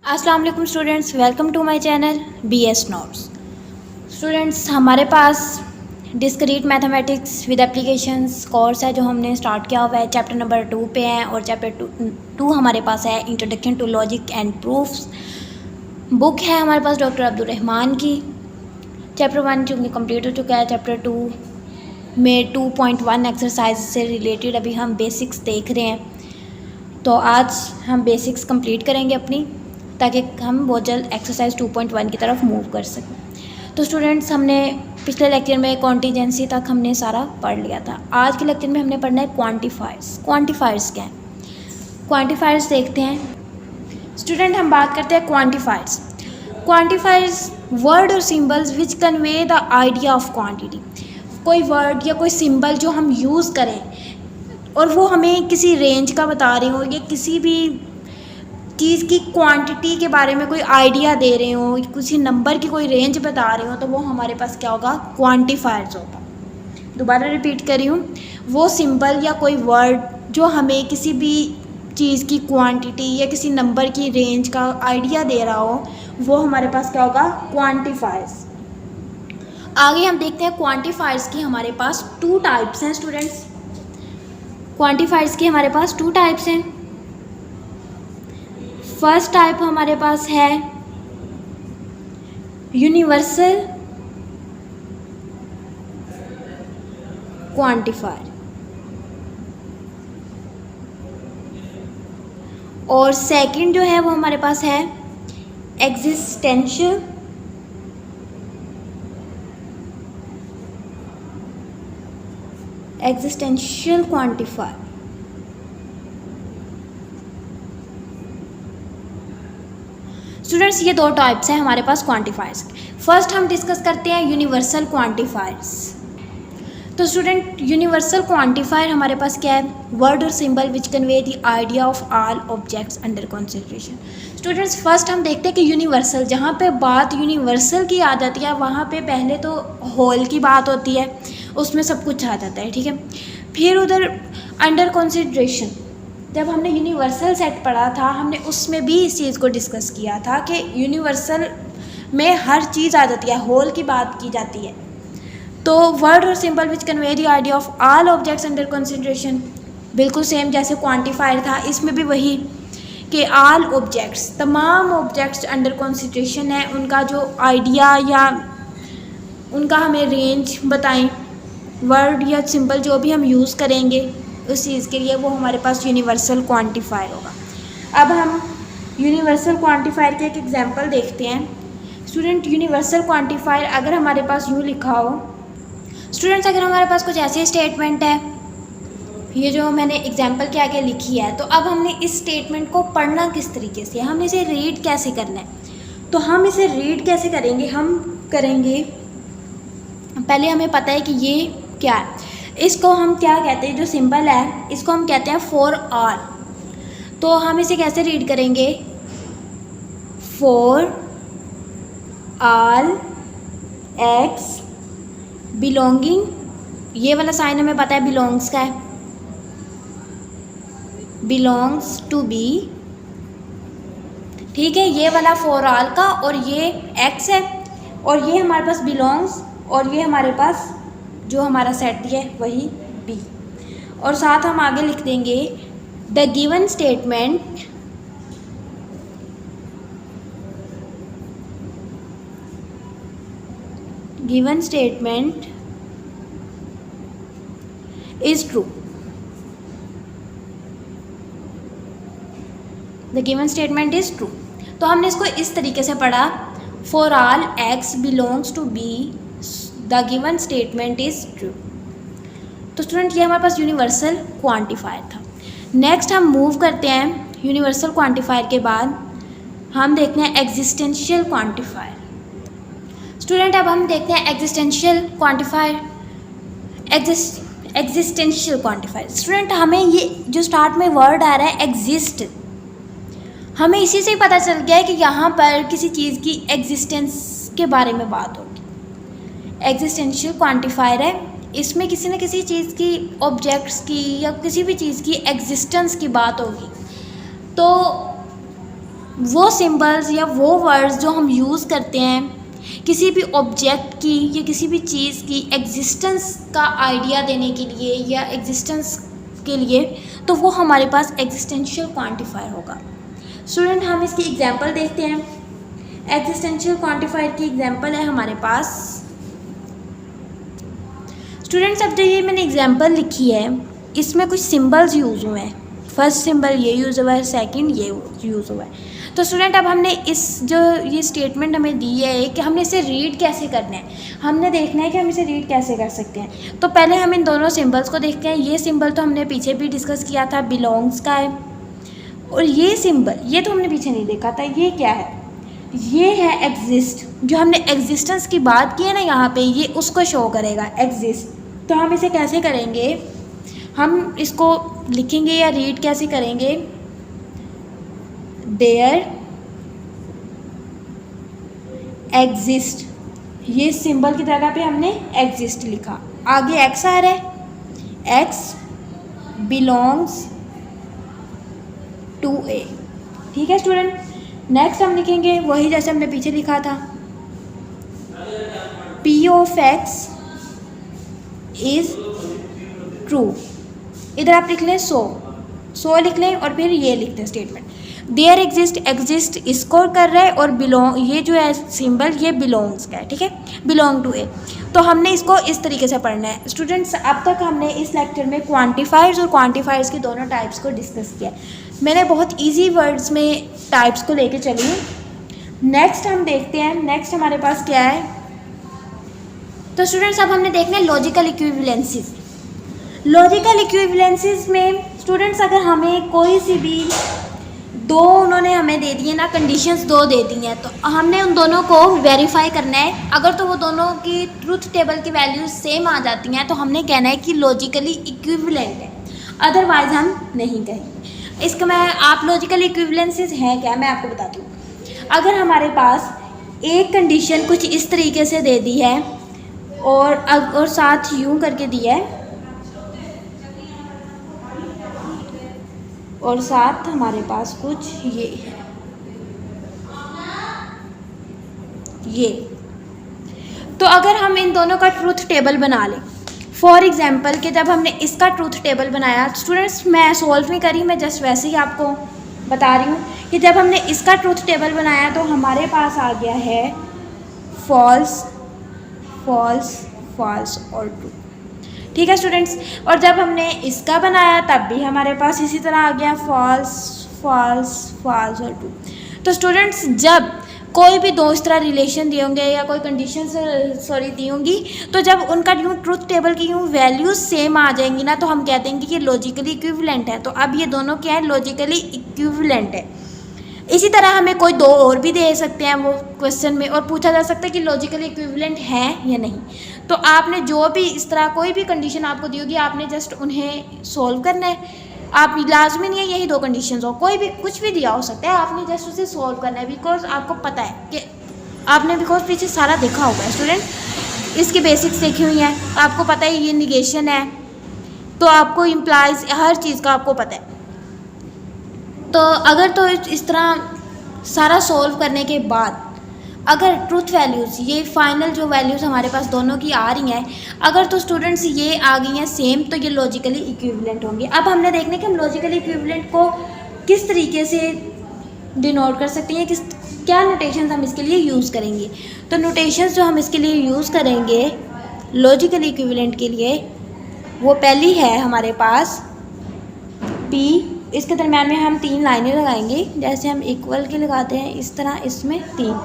अस्सलाम वालेकुम students, welcome to my channel BS notes. Students, हमारे पास discrete mathematics with applications course है जो हमने स्टार्ट किया हुआ है। चैप्टर नंबर 2 पे हैं और चैप्टर टू हमारे पास है introduction to logic and proofs. Book है हमारे पास डॉक्टर अब्दुल रहमान की। चैप्टर 1 चूँकि कंप्लीट हो चुका है, चैप्टर 2 में 2.1 एक्सरसाइज से रिलेटेड अभी हम बेसिक्स देख रहे हैं। तो आज हम बेसिक्स कंप्लीट करेंगे अपनी, ताकि हम बहुत जल्द एक्सरसाइज 2.1 की तरफ मूव कर सकें। तो स्टूडेंट्स, हमने पिछले लेक्चर में कॉन्टीजेंसी तक हमने सारा पढ़ लिया था। आज के लेक्चर में हमने पढ़ना है क्वांटिफायर्स। क्वांटिफायर्स क्या है? क्वांटिफायर्स देखते हैं। स्टूडेंट, हम बात करते हैं क्वांटिफायर्स। क्वांटिफायर्स वर्ड और symbols which convey the idea of quantity. कोई वर्ड या कोई सिंबल जो हम यूज़ करें और वो हमें किसी रेंज का बता रहे हो या किसी भी चीज़ की क्वांटिटी के बारे में कोई आइडिया दे रहे हो, किसी नंबर की कोई रेंज बता रहे हो, तो वो हमारे पास क्या होगा? क्वांटिफायर्स होगा। दोबारा रिपीट कर रही हूँ, वो सिंबल या कोई वर्ड जो हमें किसी भी चीज़ की क्वांटिटी या किसी नंबर की रेंज का आइडिया दे रहा हो, वो हमारे पास क्या होगा? क्वांटिफायर्स। आगे हम देखते हैं क्वांटिफायर्स की हमारे पास 2 टाइप्स हैं। स्टूडेंट्स, क्वांटिफायर्स की हमारे पास 2 टाइप्स हैं। फर्स्ट टाइप हमारे पास है यूनिवर्सल क्वांटिफायर और सेकंड जो है वो हमारे पास है एग्जिस्टेंशियल क्वांटिफायर। स्टूडेंट्स, ये 2 टाइप्स हैं हमारे पास क्वांटिफायर्स। फर्स्ट हम डिस्कस करते हैं यूनिवर्सल क्वांटिफायर्स। तो स्टूडेंट, यूनिवर्सल क्वांटिफायर हमारे पास क्या है? वर्ड और symbol which convey the idea of all objects under consideration. Students, first हम देखते हैं कि यूनिवर्सल, जहाँ पे बात यूनिवर्सल की आ जाती है वहाँ पे पहले तो होल की बात होती है, उसमें सब कुछ आ जाता है, ठीक है। फिर उधर अंडर कंसिडरेशन, जब हमने यूनिवर्सल सेट पढ़ा था, हमने उसमें भी इस चीज़ को डिस्कस किया था कि यूनिवर्सल में हर चीज़ आ जाती है, होल की बात की जाती है। तो वर्ड और symbol which convey the idea of all objects under consideration, बिल्कुल सेम जैसे क्वांटिफायर था, इसमें भी वही कि ऑल ऑब्जेक्ट्स, तमाम ऑब्जेक्ट्स अंडर कंसिडरेशन है, उनका जो आइडिया या उनका हमें रेंज बताएं। वर्ड या सिंबल जो भी हम यूज़ करेंगे उस चीज़ के लिए, वो हमारे पास यूनिवर्सल क्वांटिफायर होगा। अब हम यूनिवर्सल क्वांटिफायर के एक एग्जांपल देखते हैं। स्टूडेंट, यूनिवर्सल क्वांटिफायर अगर हमारे पास यूँ लिखा हो, स्टूडेंट्स अगर हमारे पास कुछ ऐसी स्टेटमेंट है, ये जो मैंने एग्जांपल के आगे लिखी है, तो अब हमने इस स्टेटमेंट को पढ़ना किस तरीके से, हम इसे रीड कैसे करना है? तो हम इसे रीड कैसे करेंगे? हम करेंगे, पहले हमें पता है कि ये क्या है। इसको हम क्या कहते हैं? जो सिंबल है इसको हम कहते हैं फॉर ऑल। तो हम इसे कैसे रीड करेंगे? फॉर ऑल एक्स बिलोंगिंग, ये वाला साइन हमें पता है बिलोंग्स का है, बिलोंग्स टू बी, ठीक है। ये वाला फॉर ऑल का, और ये एक्स है, और ये हमारे पास बिलोंग्स, और ये हमारे पास जो हमारा सेट है वही बी। और साथ हम आगे लिख देंगे the given statement is true. The given statement is true. तो हमने इसको इस तरीके से पढ़ा, for all x belongs to B, the given statement is true. तो स्टूडेंट, ये हमारे पास यूनिवर्सल क्वांटिफायर था। नेक्स्ट हम मूव करते हैं, यूनिवर्सल क्वांटिफायर के बाद हम देखते हैं एग्जिस्टेंशियल क्वांटिफायर। स्टूडेंट, अब हम देखते हैं existential quantifier. Existential quantifier, student, हमें ये जो स्टार्ट में वर्ड आ रहा है एग्जिस्ट, हमें इसी से ही पता चल गया है कि यहाँ पर किसी चीज़ की एग्जिस्टेंस के बारे में बात होगी। एग्जिस्टेंशियल क्वांटिफायर है, इसमें किसी न किसी चीज़ की, ऑब्जेक्ट्स की या किसी भी चीज़ की एग्जिस्टेंस की बात होगी। तो वो सिंबल्स या वो वर्ड्स जो हम यूज़ करते हैं किसी भी ऑब्जेक्ट की या किसी भी चीज़ की एग्जिस्टेंस का आइडिया देने के लिए या एग्जिस्टेंस के लिए, तो वो हमारे पास एग्जिस्टेंशियल क्वांटिफायर होगा। स्टूडेंट हम इसकी एग्जांपल देखते हैं। एग्जिस्टेंशियल क्वांटिफायर की एग्जांपल है हमारे पास। स्टूडेंट्स अब जो ये मैंने एग्जांपल लिखी है इसमें कुछ सिंबल्स यूज़ हुए हैं। फर्स्ट सिंबल ये यूज़ हुआ है, सेकंड ये यूज़ हुआ है। तो स्टूडेंट अब हमने इस जो ये स्टेटमेंट हमें दी है कि हमने इसे रीड कैसे करना है, हमने देखना है कि हम इसे रीड कैसे कर सकते हैं। तो पहले हम इन दोनों सिंबल्स को देखते हैं। ये सिंबल तो हमने पीछे भी डिस्कस किया था, बिलोंग्स का है। और ये सिंबल ये तो हमने पीछे नहीं देखा था, ये क्या है, ये है एग्जिस्ट। जो हमने एग्जिस्टेंस की बात की है ना यहाँ पे, ये उसको शो करेगा, एग्जिस्ट। तो हम इसे कैसे करेंगे, हम इसको लिखेंगे या रीड कैसे करेंगे, देयर एग्जिस्ट। ये सिंबल की जगह पे हमने एग्जिस्ट लिखा, आगे एक्स आ रहा है, एक्स बिलोंग्स टू ए। ठीक है स्टूडेंट, नेक्स्ट हम लिखेंगे वही जैसे हमने पीछे लिखा था, P of x is true. इधर आप लिख लें सो लिख लें और फिर ये लिखते हैं स्टेटमेंट, देयर एग्जिस्ट, एग्जिस्ट इसको कर रहा है और बिलोंग, ये जो है सिंबल ये बिलोंग्स का है। ठीक है, बिलोंग टू ए। तो हमने इसको इस तरीके से पढ़ना है। स्टूडेंट्स अब तक हमने इस लेक्चर में क्वांटिफायर्स और क्वांटिफायर्स के दोनों टाइप्स को डिस्कस किया। मैंने बहुत ईजी वर्ड्स में टाइप्स को लेके चली हूँ। नेक्स्ट हम देखते हैं, नेक्स्ट हमारे पास क्या है। तो स्टूडेंट्स अब हमने देखना है लॉजिकल इक्विवेलेंसीज। लॉजिकल इक्विवेलेंसीज में स्टूडेंट्स अगर हमें कोई सी भी दो उन्होंने हमें दे दिए ना, कंडीशंस दो दे दी हैं, तो हमने उन दोनों को वेरीफाई करना है। अगर तो वो दोनों की ट्रूथ टेबल की वैल्यूज सेम आ जाती हैं तो हमने कहना है कि लॉजिकली इक्विवेलेंट है, अदरवाइज हम नहीं कहेंगे। इसका मैं आप लॉजिकल इक्विवेलेंसीज हैं क्या, मैं आपको बताती हूँ। अगर हमारे पास एक कंडीशन कुछ इस तरीके से दे दी है और साथ यूँ करके दिया है और साथ हमारे पास कुछ ये है, ये, तो अगर हम इन दोनों का ट्रूथ टेबल बना लें, फॉर एग्जांपल कि जब हमने इसका ट्रूथ टेबल बनाया, स्टूडेंट्स मैं सॉल्व नहीं करी, मैं जस्ट वैसे ही आपको बता रही हूँ कि जब हमने इसका ट्रूथ टेबल बनाया तो हमारे पास आ गया है फॉल्स, फॉल्स, फॉल्स और ट्रू। ठीक है स्टूडेंट्स, और जब हमने इसका बनाया तब भी हमारे पास इसी तरह आ गया फॉल्स, फॉल्स, फॉल्स और ट्रू। तो स्टूडेंट्स जब कोई भी दो इस तरह रिलेशन दिए होंगे या कोई कंडीशन दी होंगी, तो जब उनका यूँ ट्रूथ टेबल की यूँ वैल्यूज सेम आ जाएंगी ना, तो हम कह देंगे कि ये लॉजिकली इक्विवेलेंट है। तो अब ये दोनों क्या है, लॉजिकली इक्विवेलेंट है। इसी तरह हमें कोई दो और भी दे सकते हैं वो क्वेश्चन में, और पूछा जा सकता है कि लॉजिकली इक्विवेलेंट है या नहीं। तो आपने जो भी इस तरह कोई भी कंडीशन आपको दी होगी, आपने जस्ट उन्हें सॉल्व करना है। आप लाजमी नहीं है यही दो कंडीशंस हो, कोई भी कुछ भी दिया हो सकता है, आपने जस्ट उसे सॉल्व करना है। बिकॉज आपको पता है कि आपने बिकॉज पीछे सारा देखा होगा स्टूडेंट, इसकी बेसिक्स देखी हुई हैं, आपको पता है ये निगेशन है, तो आपको इम्प्लाइज हर चीज़ का आपको पता है। तो अगर तो इस तरह सारा सॉल्व करने के बाद अगर ट्रूथ वैल्यूज़ ये फाइनल जो वैल्यूज़ हमारे पास दोनों की आ रही हैं, अगर तो स्टूडेंट्स ये आ गई हैं सेम, तो ये लॉजिकली इक्विवेलेंट होंगे। अब हमने देखना है कि हम लॉजिकली इक्विवेलेंट को किस तरीके से डिनोट कर सकते हैं, क्या नोटेशंस हम इसके लिए यूज़ करेंगे। तो नोटेशंस जो हम इसके लिए यूज़ करेंगे लॉजिकली इक्विवेलेंट के लिए, वो पहली है हमारे पास पी, इसके दरम्यान में हम 3 लाइनें लगाएंगे, जैसे हम इक्वल के लगाते हैं इस तरह, इसमें 3,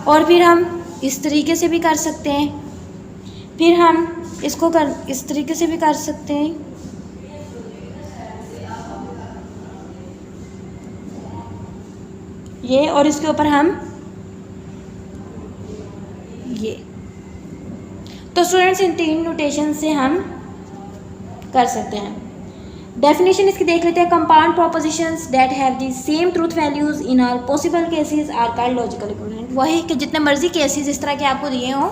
और फिर हम इस तरीके से भी कर सकते हैं, फिर हम इसको इस तरीके से भी कर सकते हैं, ये, और इसके ऊपर हम ये। तो स्टूडेंट्स इन 3 नोटेशन से हम कर सकते हैं। डेफिनेशन इसकी देख लेते हैं। Compound propositions that have the same truth values in are possible cases are called logical equivalent. वही कि जितने मर्जी केसेस इस तरह के आपको दिए हों,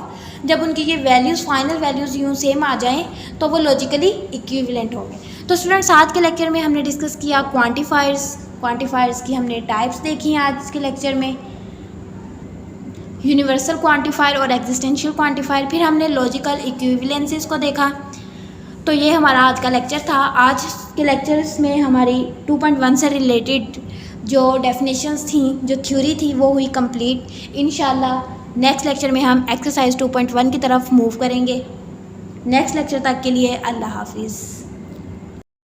जब उनकी ये वैल्यूज़ फाइनल वैल्यूज़ यूँ सेम आ जाएं तो वो लॉजिकली इक्विवेलेंट होंगे। तो स्टूडेंट्स आज के लेक्चर में हमने डिस्कस किया क्वांटिफायर्स, क्वांटिफायर्स की हमने टाइप्स देखी हैं आज के लेक्चर में, यूनिवर्सल क्वांटिफायर और एग्जिस्टेंशियल क्वांटिफायर। फिर हमने लॉजिकल इक्विवेलेंसेस को देखा। तो ये हमारा आज का लेक्चर था। आज के लेक्चर्स में हमारी 2.1 से रिलेटेड जो डेफिनेशंस थी, जो थ्योरी थी, वो हुई कंप्लीट। इंशाल्लाह नेक्स्ट लेक्चर में हम एक्सरसाइज 2.1 की तरफ मूव करेंगे। नेक्स्ट लेक्चर तक के लिए अल्लाह हाफिज़।